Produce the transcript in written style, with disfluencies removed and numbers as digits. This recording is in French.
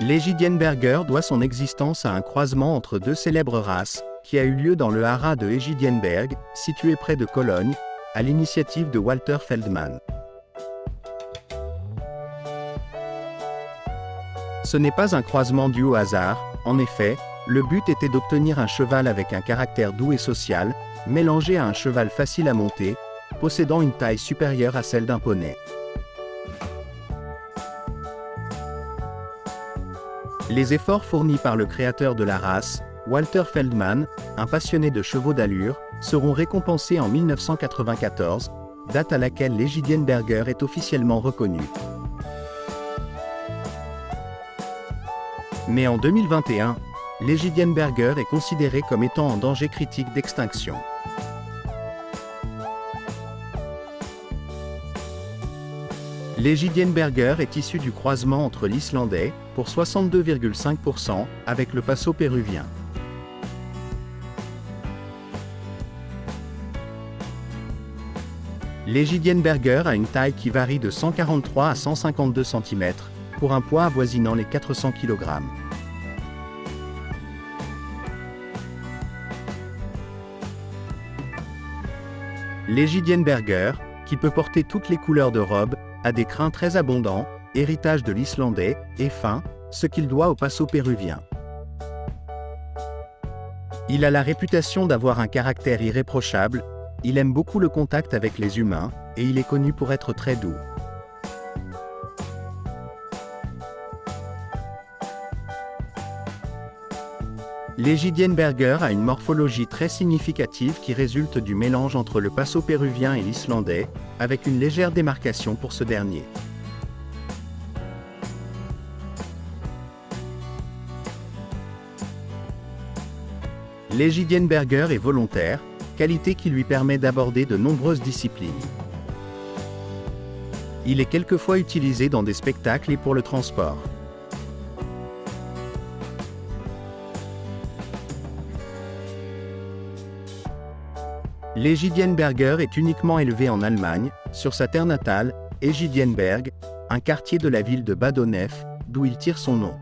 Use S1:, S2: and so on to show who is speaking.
S1: L'Egydienberger doit son existence à un croisement entre deux célèbres races, qui a eu lieu dans le haras de Egydienberg, situé près de Cologne, à l'initiative de Walter Feldmann. Ce n'est pas un croisement dû au hasard, en effet, le but était d'obtenir un cheval avec un caractère doux et social, mélangé à un cheval facile à monter, possédant une taille supérieure à celle d'un poney. Les efforts fournis par le créateur de la race, Walter Feldmann, un passionné de chevaux d'allure, seront récompensés en 1994, date à laquelle l'Egydienberger est officiellement reconnu. Mais en 2021, l'Egydienberger est considéré comme étant en danger critique d'extinction. L'Egydienberger est issu du croisement entre l'Islandais, pour 62,5%, avec le Paso péruvien. L'Egydienberger a une taille qui varie de 143 à 152 cm, pour un poids avoisinant les 400 kg. L'Egydienberger, qui peut porter toutes les couleurs de robe, a des crins très abondants, héritage de l'Islandais, et fin, ce qu'il doit au Paso péruvien. Il a la réputation d'avoir un caractère irréprochable, il aime beaucoup le contact avec les humains, et il est connu pour être très doux. L'Egydienberger a une morphologie très significative qui résulte du mélange entre le Paso péruvien et l'Islandais, avec une légère démarcation pour ce dernier. L'Egydienberger est volontaire, qualité qui lui permet d'aborder de nombreuses disciplines. Il est quelquefois utilisé dans des spectacles et pour le transport. L'Egydienberger est uniquement élevé en Allemagne, sur sa terre natale, Egydienberg, un quartier de la ville de Bad Honnef, d'où il tire son nom.